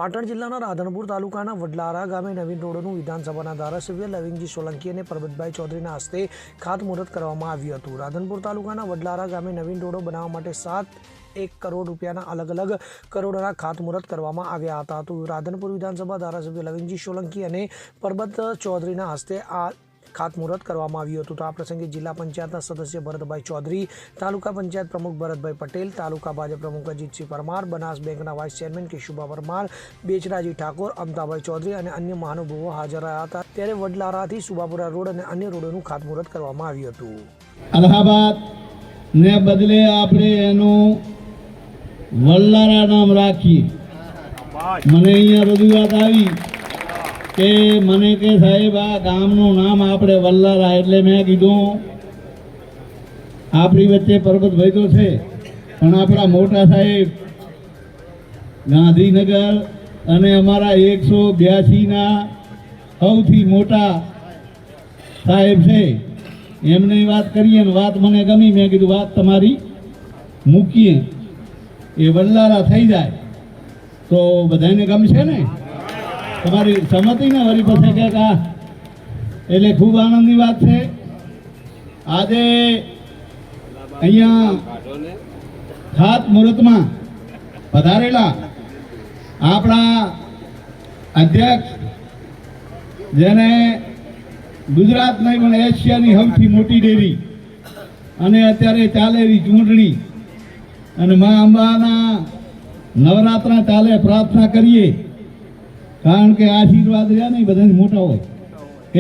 પાટણ જિલ્લાના રાધનપુર તાલુકાના વડલારા ગામે નવીન રોડનું વિધાનસભાના ધારાસભ્ય લવિંગજી સોલંકી અને પરબતભાઈ ચૌધરીના હસ્તે ખાતમુહૂર્ત કરવામાં આવ્યું હતું। રાધનપુર તાલુકાના વડલારા ગામે નવીન રોડો બનાવવા માટે 7 કરોડ રૂપિયાના અલગ અલગ કરોડોના ખાતમુહૂર્ત કરવામાં આવ્યા હતા। તો રાધનપુર વિધાનસભા ધારાસભ્ય લવિંગજી સોલંકી અને પરબત ચૌધરીના હસ્તે આ ખાતમુહૂર્ત કરવામાં આવ્યું હતું। તો આ પ્રસંગે જિલ્લા પંચાયતના સદસ્ય ભરતભાઈ ચૌધરી, તાલુકા પંચાયત પ્રમુખ ભરતભાઈ પટેલ, તાલુકા ભાજપ પ્રમુખ અજીતસિંહ પરમાર, બનાસ બેંકના વાઇસ ચેરમેન કેશુભા પરમાર, બેચરાજી ઠાકોર, અમતાભાઈ ચૌધરી અને અન્ય મહાનુભાવો હાજર રહ્યા હતા। ત્યારે વડલારાથી સુભાપુરા રોડ અને અન્ય રોડોનું ખાતમુહૂર્ત કરવામાં આવ્યું હતું। અલ્હાબાદ ને બદલે આપણે એનું વડલારા નામ રાખીએ। મને અહીંયા રજૂઆત આવી કે મને કે સાહેબ આ ગામનું નામ આપણે વડલારા, એટલે મેં કીધું આપણી વચ્ચે પરબતભાઈ તો છે, પણ આપણા મોટા સાહેબ ગાંધીનગર અને અમારા 182ના સૌથી મોટા સાહેબ છે, એમની વાત કરીએ ને વાત મને ગમી। મેં કીધું વાત તમારી મૂકીએ, એ વડલારા થઈ જાય તો બધાને ગમશે ને, તમારી સંમતિ ને વળી પછી કે એટલે ખૂબ આનંદની વાત છે। આજે અહીંયા ખાતમુહૂર્તમાં પધારેલા આપણા અધ્યક્ષ, જેને ગુજરાત નહીં પણ એશિયાની સૌથી મોટી ડેરી અને અત્યારે ચાલેલી ચૂંટણી અને મા અંબાના નવરાત્રા ચાલે, પ્રાર્થના કરીએ કારણ કે આશીર્વાદ રહ્યા નહીં બધાને મોટા હોય,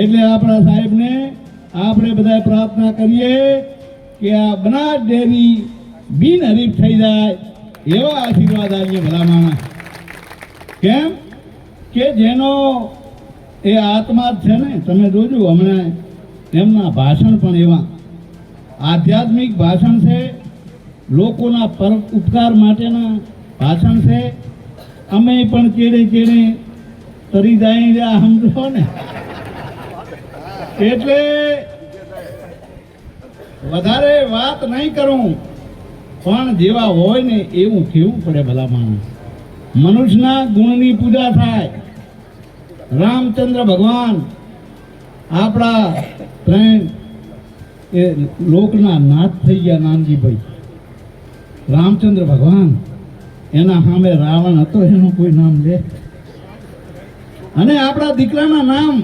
એટલે આપણા સાહેબને આપણે બધા પ્રાર્થના કરીએ કે આ બનાસ ડેરી બિનહરીફ થઈ જાય એવા આશીર્વાદ આવીએ ભલા માણસ। કેમ કે જેનો એ આત્મા જ છે ને, તમે જોજો હમણાં એમના ભાષણ પણ એવા આધ્યાત્મિક ભાષણ છે, લોકોના પર ઉપકાર માટેના ભાષણ છે। અમે પણ ચેડે ચેડે તરી જાય સમજો ને, એટલે વધારે વાત નહીં કરું, પણ જેવા હોય ને એવું કેવું પડે ભલા માણસ। મનુષ્યના ગુણની પૂજા થાય। રામચંદ્ર ભગવાન આપણા ફ્રેન્ડ એ લોકના નાથ થઈ ગયા, નાનજીભાઈ રામચંદ્ર ભગવાન, એના સામે રાવણ હતો, એનું કોઈ નામ લે, અને આપણા દીકરાના નામ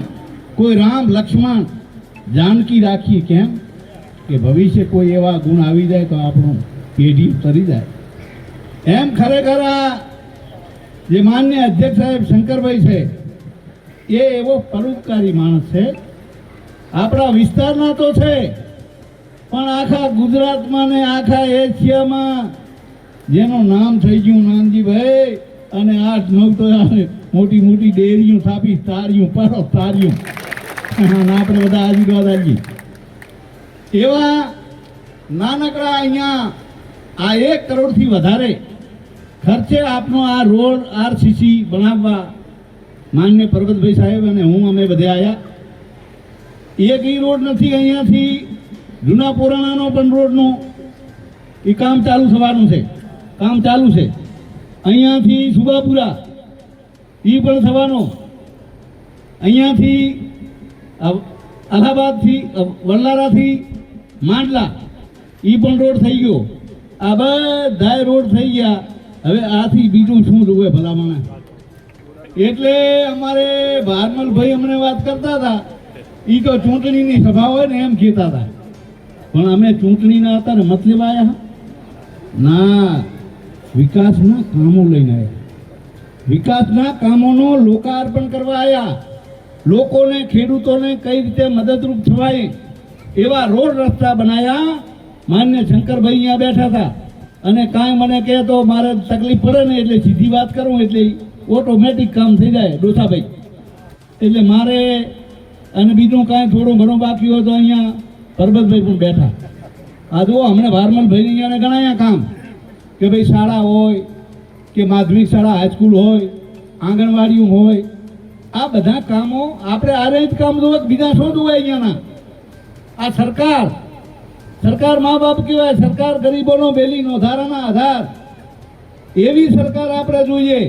કોઈ રામ, લક્ષ્મણ, જાનકી રાખીએ। કેમ કે ભવિષ્ય કોઈ એવા ગુણ આવી જાય તો આપણું પેઢી ઉતરી જાય। એમ ખરેખર આ જે માન્ય અધ્યક્ષ સાહેબ શંકરભાઈ છે એ એવો પરોપકારી માણસ છે, આપણા વિસ્તારના તો છે પણ આખા ગુજરાતમાં ને આખા એશિયામાં જેનું નામ થઈ ગયું નાનજીભાઈ, અને 8-9 તો મોટી મોટી ડેરીઓ સ્થાપી, તારીયું પાડો તારીયું, આપણે બધા આશીર્વાદ આપીએ। એવા નાનકડા અહીંયા આ 1 કરોડથી વધારે ખર્ચે આપનો આ રોડ આરસીસી બનાવવા માન્ય પરબતભાઈ સાહેબ અને હું અમે બધે આવ્યા। એક ઈ રોડ નથી, અહીંયાથી જૂના પુરાણાનો પણ રોડનો એ કામ ચાલુ થવાનું છે, કામ ચાલુ છે। અહીંયાથી સુભાપુરા એ પણ થવાનો, અહીંયાથી અલ્હાબાદથી વડલારાથી માંડલા એ પણ રોડ થઈ ગયો। આ બધા રોડ થઈ ગયા, હવે આથી બીજું શું જોવે ભલામણ। એટલે અમારે ભારમલભાઈ અમને વાત કરતા હતા, એ તો ચૂંટણીની સભા હોય ને એમ કહેતા હતા, પણ અમે ચૂંટણીના હતા ને મતલબ આવ્યા ના, વિકાસના કામો લઈને આવ્યા, વિકાસના કામોનું લોકાર્પણ કરવા આવ્યા। લોકોને, ખેડૂતોને કઈ રીતે મદદરૂપ થવાય એવા રોડ રસ્તા બનાવ્યા। માન્ય શંકરભાઈ અહીંયા બેઠા હતા, અને કાંઈ મને કહે તો મારે તકલીફ પડે ને એટલે સીધી વાત કરું એટલે ઓટોમેટિક કામ થઈ જાય ડોસાભાઈ, એટલે મારે અને બીજું કાંઈ થોડું ઘણું બાકી હોય તો અહીંયા પરબતભાઈ પણ બેઠા। આ જુઓ હમણાં ભારમલભાઈ અહીંયા ગણાયા કામ કે ભાઈ શાળા હોય કે માધ્યમિક શાળા, હાઈસ્કૂલ હોય, આંગણવાડીઓ હોય, આ બધા કામો આપણે આરે જ કામ જોવે, બીજા શું જોવે અહીંયાના। આ સરકાર મા બાપ કહેવાય, સરકાર ગરીબોનો બેલીનો ધારાના આધાર, એવી સરકાર આપણે જોઈએ।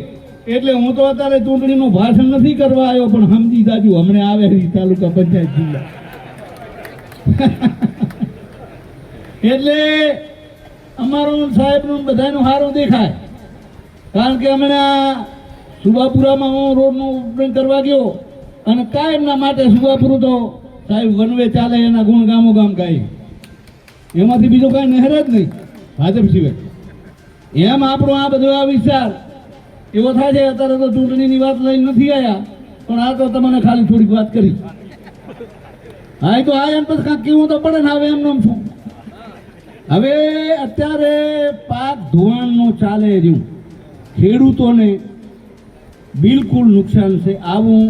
એટલે હું તો અત્યારે ચૂંટણીનું ભાષણ નથી કરવા આવ્યો, પણ સમજી જાજુ હમણાં આવે છે તાલુકા પંચાયત જિલ્લા. એટલે અમારું સાહેબનું બધાનું સારું દેખાય, કારણ કે હમણાં સુભાપુરામાં હું રોડનું ઓપનિંગ કરવા ગયો અને કાયમના માટે સુભાપુરું તો સાહેબ વનવે ચાલે એના ગુણ ગામો ગામ ગાય, એમાંથી બીજું કાંઈ નહેર જ નહીં ભાજપ સિવાય. એમ આપણો આ બધો આ વિચાર એવો થાય છે. અત્યારે તો ચૂંટણીની વાત લઈને નથી આવ્યા, પણ આ તો તમને ખાલી થોડીક વાત કરી. હા એ તો આ એમ પછી કાંઈક કેવું તો પડે ને. હવે એમનું શું, હવે અત્યારે પાક ધોવાણનું ચાલે રહ્યું, ખેડૂતોને બિલકુલ નુકસાન છે. આવું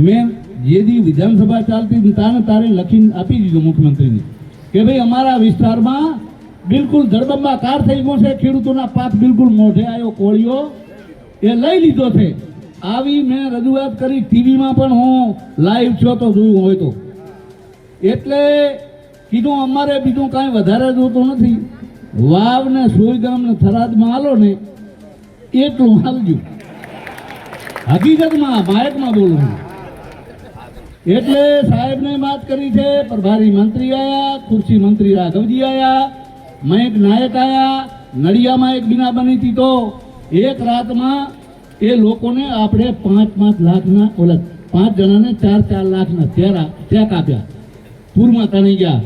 મેં જે દી વિધાનસભા ચાલતી તારે લખીને આપી દીધું મુખ્યમંત્રીને કે ભાઈ અમારા વિસ્તારમાં બિલકુલ જળબંબાકાર થઈ ગયો છે, ખેડૂતોના પાક બિલકુલ મોઢે આવ્યો, કોળીઓ એ લઈ લીધો છે. આવી મેં રજૂઆત કરી, ટીવીમાં પણ હું લાઈવ છો તો જોયું હોય તો. એટલે કીધું અમારે બીજું કાંઈ વધારે જોતું નથી, વાવ ને સોયગામ ને થરાદમાં હાલો ને એટલું હાલજો. હકીકતમાં માયકમાં બોલું. એટલે સાહેબને વાત કરી છે, પ્રભારી મંત્રી આયા, ખુરશી મંત્રી રાઘવજી આયા, મયંક નાયક આયા, નડિયામાં એક બીના બની હતી તો એક રાતમાં એ લોકોને આપણે 5-5 લાખના ઓલા 5 જણાને 4-4 લાખના ચેક આપ્યા. પૂરમાં તણાઈ ગયા.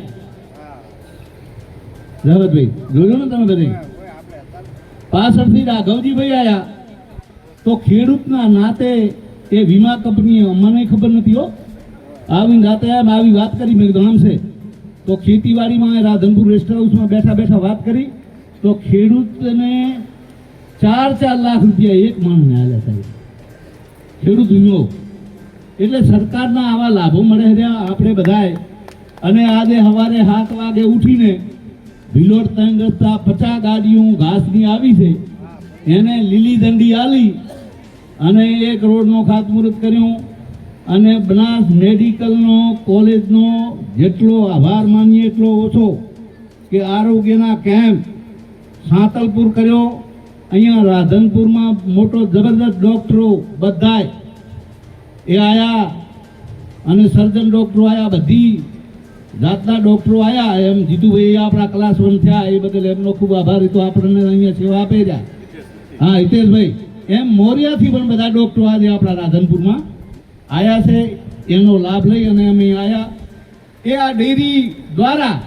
જગતભાઈ જોયું ને તમે બધે. પાછળથી રાઘવજીભાઈ આયા તો ખેડૂતના નાતે એ વીમા કંપનીએ મને ખબર નથી હો, આવી રાતે આવી વાત કરી. મેં કીધું આમ છે તો ખેતીવાડીમાં રાધનપુર રેસ્ટ હાઉસમાં બેઠા બેઠા વાત કરી તો ખેડૂતને 4-4 લાખ રૂપિયા એક માણસને આલ્યા સાહેબ, ખેડૂત વીમો. એટલે સરકારના આવા લાભો મળે રહ્યા આપણે બધાય. અને આજે સવારે 7 વાગે ઉઠીને ભિલોડ 3 રસ્તા 50 ગાડીઓ ઘાસની આવી છે, એને લીલી દંડી આલી અને એક રોડનો ખાતમુહૂર્ત કર્યું. અને બનાસ મેડિકલનો કોલેજનો જેટલો આભાર માનીએ એટલો ઓછો કે આરોગ્યના કેમ્પ સાંતલપુર કર્યો. અહીંયા રાધનપુરમાં મોટો જબરદસ્ત ડૉક્ટરો બધાય એ આયા અને સર્જન ડૉક્ટરો આયા, બધી જાતના ડૉક્ટરો આયા. એમ જીતુભાઈ આપણા ક્લાસ 1 થયા એ બદલ એમનો ખૂબ આભાર. તો આપણને અહીંયા સેવા આપે રહ્યા. હા હિતેશભાઈ, એમ મોરિયાથી પણ બધા ડૉક્ટરો આજે આપણા રાધનપુરમાં આયા છે. એનો લાભ લઈ અને અમે આયા. એ આ ડેરી દ્વારા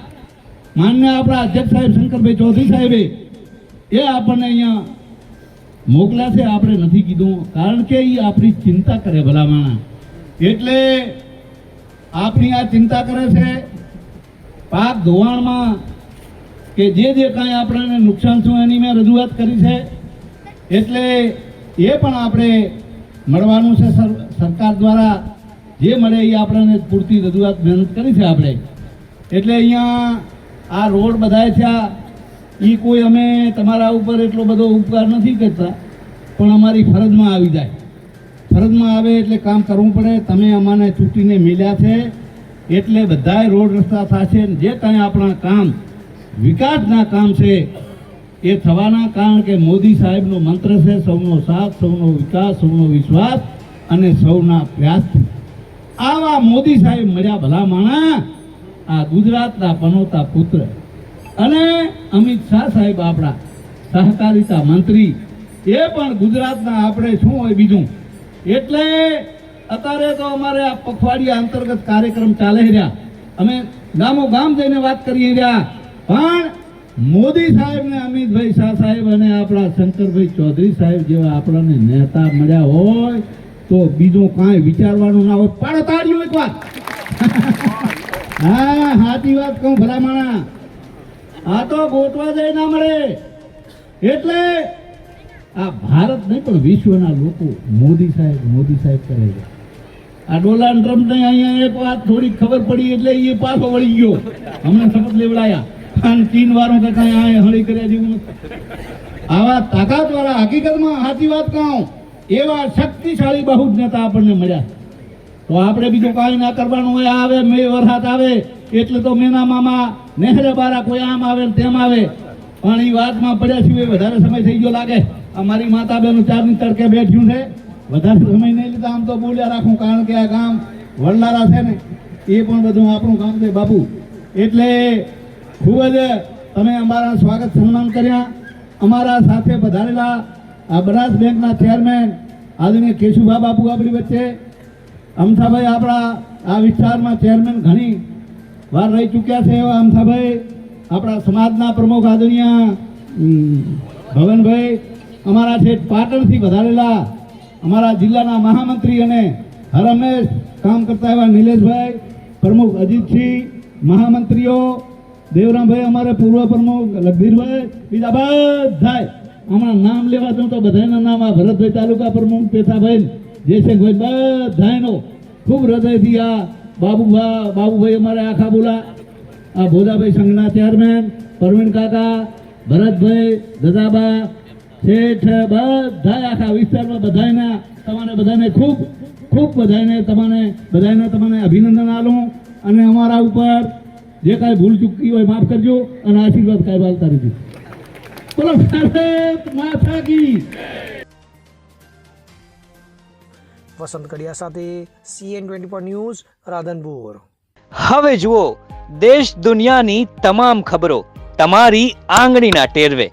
માન્ય આપણા અધ્યક્ષ સાહેબ શંકરભાઈ ચૌધરી સાહેબે એ આપણને અહીંયા મોકલ્યા છે. આપણે નથી કીધું કારણ કે એ આપણી ચિંતા કરે ભલામણા. એટલે આપણી આ ચિંતા કરે છે પાક ધોવાણમાં કે જે કાંઈ આપણને નુકસાન થયું એની મેં રજૂઆત કરી છે. એટલે એ પણ આપણે મળવાનું છે. સરકાર દ્વારા જે મળે એ આપણને પૂરતી રજૂઆત મહેનત કરી છે આપણે. એટલે અહીંયા આ રોડ બધાય થયા એ કોઈ અમે તમારા ઉપર એટલો બધો ઉપકાર નથી કરતા, પણ અમારી ફરજમાં આવી જાય. ફરજમાં આવે એટલે કામ કરવું પડે. તમે અમને ચૂંટીને મળ્યા છે એટલે બધાય રોડ રસ્તા થશે. જે કાંઈ આપણા કામ વિકાસના કામ છે એ થવાના, કારણ કે મોદી સાહેબનો મંત્ર છે સૌનો સાથ, સૌનો વિકાસ, સૌનો વિશ્વાસ અને સૌના પ્રયાસથી. આવા મોદી સાહેબ મળ્યા ભલા માણા, આ ગુજરાતના પનોતા પુત્ર. અને અમિત શાહ સાહેબ આપણા સહકારિતા મંત્રી, એ પણ ગુજરાતના આપણે શું હોય બીજું. એટલે અત્યારે તો અમારે આ પખવાડિયા અંતર્ગત કાર્યક્રમ ચાલે રહ્યા. અમે ગામો ગામ જઈને વાત કરી રહ્યા, પણ મોદી સાહેબ ને અમિતભાઈ શાહ સાહેબ અને આપણા શંકરભાઈ ચૌધરી સાહેબ જેવા આપણને નેતા મળ્યા હોય તો બીજું કાંઈ વિચારવાનું ના હોય. પાડો તાળીઓ એક વાત. હા સાચી વાત કહું ભલામણા, આ તો ગોતવા જાય ના મળે. એટલે આ ભારત નહીં પણ વિશ્વના લોકો મોદી સાહેબ કરે છે. આ ડોનાલ્ડ ટ્રમ્પને અહીંયા એક વાત થોડી ખબર પડી એટલે એ પાછો વળી ગયો. અમને શપથ લેવડાયા. અને ચીન વાળું કે કાંઈ આ હળી કર્યા જેવું નથી. આવા તાકાતવાળા, હકીકતમાં સાચી વાત કહું એવા શક્તિશાળી બહુ જ નેતા આપણને મળ્યા. તો આપણે બીજું કાંઈ ના કરવાનું હોય. આવે મે વરસાદ આવે એટલે તો મેના મામા નહેરે બારા કોઈ આમ આવે ને તેમ આવે, પણ એ વાતમાં પડ્યા છીએ વધારે સમય થઈ ગયો લાગે. અમારી માતા બેનું ચારની તડકે બેઠ્યું છે, વધારે સમય નહીં લીધા. આમ તો બોલ્યા રાખું, કારણ કે આ ગામ વડલારા છે ને એ પણ બધું આપણું ગામ છે બાપુ. એટલે ખૂબ જ તમે અમારા સ્વાગત સન્માન કર્યા. અમારા સાથે પધારેલા આ બનાસ બેંકના ચેરમેન આદરણીય કેશુભા બાપુ આપણી વચ્ચે, અમથાભાઈ આપણા આ વિસ્તારમાં ચેરમેન ઘણી વાર રહી ચૂક્યા છે એવા અમથાભાઈ, આપણા સમાજના પ્રમુખ આદરણીય ભવનભાઈ, અમારા છે પાટણથી વધારેલા અમારા જિલ્લાના મહામંત્રી અને હર હંમેશ કામ કરતા એવા નિલેશભાઈ, પ્રમુખ અજીતસિંહ, મહામંત્રીઓ દેવરામભાઈ, અમારે પૂર્વ પ્રમુખ લગધીરભાઈ, બીજા બધાય હમણાં નામ લેવા દઉં તો બધાના નામ, આ ભરતભાઈ તાલુકા પ્રમુખ પેથાભાઈ, જયશંકભાઈ, બધાનો ખૂબ હૃદયથી આ બાબુભાઈ અમારે આખા બોલા, આ ભોજાભાઈ સંઘના ચેરમેન, પરવીણ કાકા, ભરતભાઈ, દદાબા, શેઠ, બધા આખા વિસ્તારમાં બધાને ખૂબ ખૂબ બધાને અભિનંદન આલું. અને અમારા ઉપર જે કાંઈ ભૂલ ચૂકી હોય માફ કરજો અને આશીર્વાદ કાંઈ વાલતા રહેજો. બોલો ભારત માતા કી. વસંત કડિયા સાથે CN24 ન્યૂઝ, રાધનપુર. હવે જુઓ દેશ દુનિયાની તમામ ખબરો તમારી આંગળીના ટેરવે.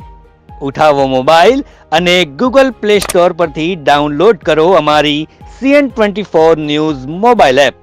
ઉઠાવો મોબાઈલ અને ગૂગલ પ્લે સ્ટોર પરથી ડાઉનલોડ કરો અમારી CN24 ન્યૂઝ મોબાઈલ એપ.